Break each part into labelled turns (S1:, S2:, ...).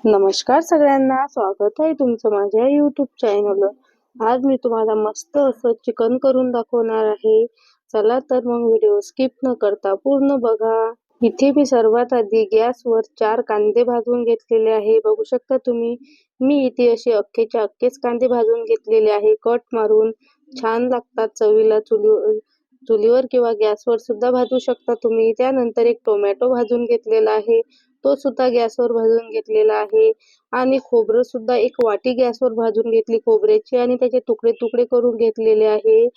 S1: नमस्कार सगळ्यांना, स्वागत आहे तुमचं माझ्या YouTube चॅनलवर। आज मी तुम्हाला मस्त असं चिकन करून दाखवणार आहे। चला तर मग व्हिडिओ स्किप न करता पूर्ण बघा। इथे मी सर्वात आधी गॅसवर 4 कांदे भाजून घेतलेले आहे। बघू शकता तुम्ही, मी इथे असे अख्खेच्या अख्खेच कांदे भाजून घेतलेले आहे। कट मारून छान लागतात चवीला। चुलीवर किंवा गॅसवर सुद्धा भाजू शकता तुम्ही। त्यानंतर एक टोमॅटो भाजून घेतलेला आहे, तो सुद्धा गॅसवर भाजून घेतलेला आहे। आणि खोबरं सुद्धा एक वाटी गॅसवर भाजून घेतली खोबऱ्याची आणि त्याचे तुकडे तुकडे करून घेतलेले आहे।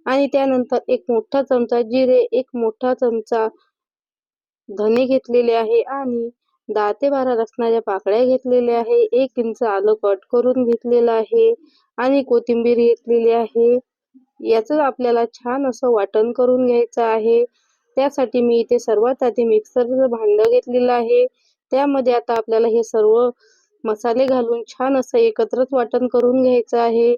S1: आणि त्यानंतर एक मोठा चमचा जिरे, एक मोठा चमचा धने घेतलेले आहे आणि 10 ते 12 लसणाच्या पाकळ्या घेतलेल्या आहे। 1 इंच आलं कट करून घेतलेलं आहे आणि कोथिंबीर घेतलेली आहे। याचं आपल्याला छान असं वाटण करून घ्यायचं आहे। त्यासाठी मी इथे सर्वात आधी मिक्सरचं भांडं घेतलेलं आहे। त्यामध्ये आता आपल्याला हे सर्व मसाले घालून छान असं एकत्रच वाटण करून घ्यायचं आहे।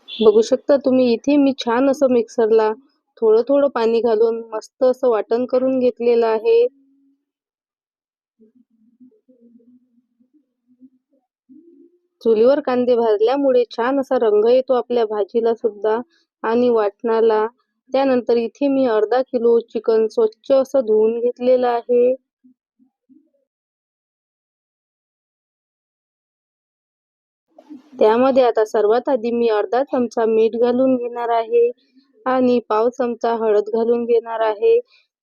S1: बघू शकता तुम्ही, इथे मी छान असं मिक्सरला थोडं थोडं पाणी घालून मस्त असं वाटण करून घेतलेलं आहे। चुलीवर कांदे भाजल्यामुळे छान असा रंग येतो आपल्या भाजीला सुद्धा आणि वाटणाला। त्यानंतर इथे मी अर्धा किलो चिकन स्वच्छ असं धुवून घेतलेलं आहे। त्यामध्ये आता सर्वात आधी मी अर्धा चमचा मीठ घालून घेणार आहे आणि पाव चमचा हळद घालून घेणार आहे।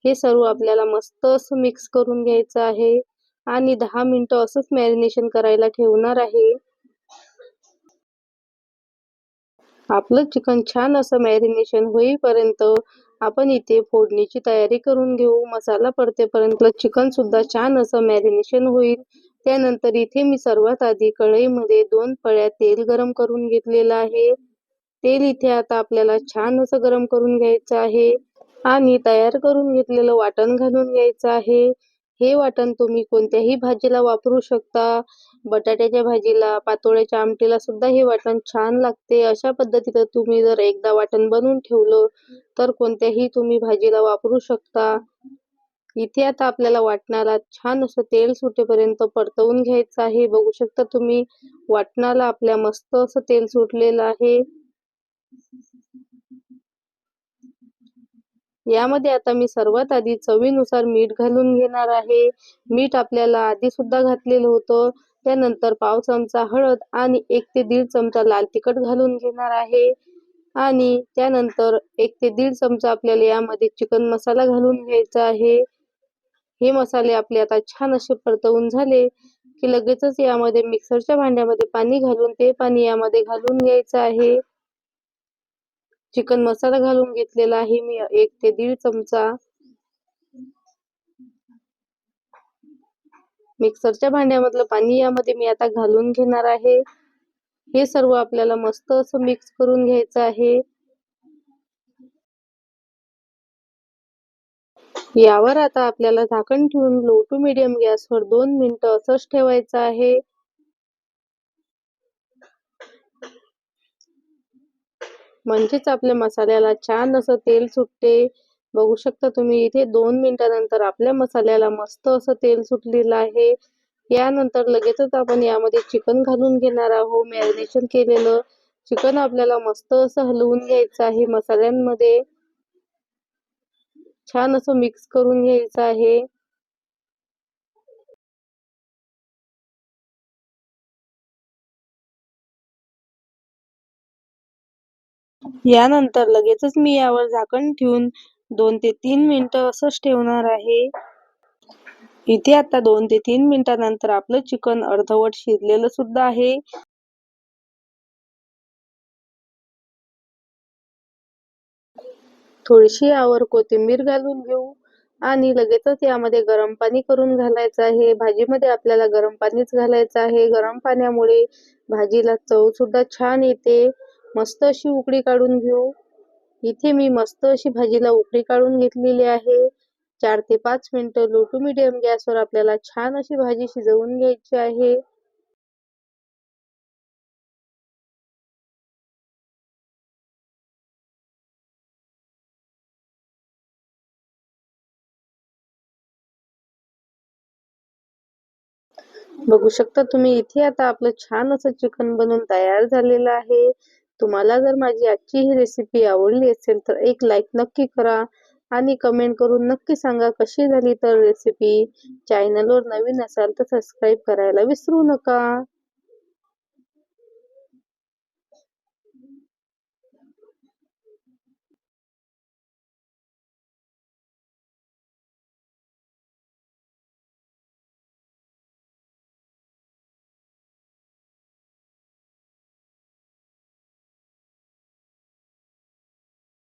S1: हे सर्व आपल्याला मस्त असं मिक्स करून घ्यायचं आहे आणि 10 मिनिटं असंच मॅरिनेशन करायला ठेवणार आहे। आपलं चिकन छान असं मॅरिनेशन होईपर्यंत आपण इथे फोडणीची तयारी करून घेऊ। मसाला पडतेपर्यंत चिकन सुद्धा छान असं मॅरिनेशन होईल। त्यानंतर इथे मी सर्वात आधी कढईमध्ये 2 पळ्या तेल गरम करून घेतलेलं आहे। तेल इथे आता आपल्याला छान असं गरम करून घ्यायचं आहे आणि तयार करून घेतलेलं वाटण घालून घ्यायचं आहे। हे वाटण तुम्ही कोणत्याही भाजीला वापरू शकता। बटाट्याच्या भाजीला, पातोळ्याच्या आमटीला सुद्धा हे वाटण छान लागते। अशा पद्धतीने तुम्ही जर एकदा वाटण बनवून ठेवलं तर कोणत्याही तुम्ही भाजीला वापरू शकता। इथे आता आपल्याला वाटणाला छान असं तेल सुटेपर्यंत परतवून घ्यायचं आहे। बघू शकता तुम्ही, वाटणाला आपल्या मस्त असं तेल सुटलेलं आहे। यामध्ये आता मी सर्वात आधी चवीनुसार मीठ घालून घेणार आहे। मीठ आपल्याला आधी सुद्धा घातलेलं होतं। त्यानंतर पाव चमचा हळद आणि 1 ते 1.5 चमचा लाल तिखट घालून घेणार आहे आणि त्यानंतर 1 ते 1.5 चमचा आपल्याला यामध्ये चिकन मसाला घालून घ्यायचा आहे। हे मसाले आपले आता छान असे परतवून झाले की लगेचच यामध्ये मिक्सरच्या भांड्यामध्ये पाणी घालून ते पाणी यामध्ये घालून घ्यायचं आहे। चिकन मसाला घालून घेतलेला आहे मी 1 ते 1.5 चमचा। मिक्सरच्या भांड्यामधलं पाणी यामध्ये मी आता घालून घेणार आहे। हे सर्व आपल्याला मस्त असं मिक्स करून घ्यायचं आहे। यावर आता आपल्याला झाकण ठेवून लो टू मीडियम गॅसवर 2 मिनिटं असंच ठेवायचं आहे। म्हणजेच आपल्या मसाल्याला छान असं तेल सुटते। बघू शकता तुम्ही, इथे 2 मिनिटानंतर आपल्या मसाल्याला मस्त असं तेल सुटलेलं आहे। यानंतर लगेचच आपण यामध्ये चिकन घालून घेणार आहोत। मॅरिनेशन केलेलं चिकन आपल्याला मस्त असं हलवून घ्यायचं आहे मसाल्यांमध्ये। छान असं मिक्स करून घ्यायचं आहे। यानंतर लगेचच मी यावर झाकण ठेवून 2 ते 3 मिनिटं असंच ठेवणार आहे। इथे आता 2 ते 3 मिनिटानंतर आपलं चिकन अर्धवट शिजलेलं सुद्धा आहे। थोडीशी यावर कोथिंबीर घालून घेऊ आणि लगेचच यामध्ये गरम पाणी करून घालायचं आहे। भाजीमध्ये आपल्याला गरम पाणीच घालायचं आहे। गरम पाण्यामुळे भाजीला चव सुद्धा छान येते। मस्त अशी उकळी काढून घेऊ। इथे मी मस्त अशी भाजीला उकळी काढून घेतलेली आहे. 4 ते 5 मिनिटं लो टू मीडियम गॅसवर आपल्याला छान अशी भाजी शिजवून घ्यायची आहे. बघू शकता तुम्ही इथे आता आपलं छान असं चिकन बनवून तयार झालेलं आहे. तुम्हाला जर माझी आजची ही रेसिपी आवडली असेल तर एक लाईक नक्की करा आणि कमेंट करून नक्की सांगा कशी झाली तर रेसिपी. चॅनलवर नवीन असाल तर सबस्क्राईब करायला विसरू नका.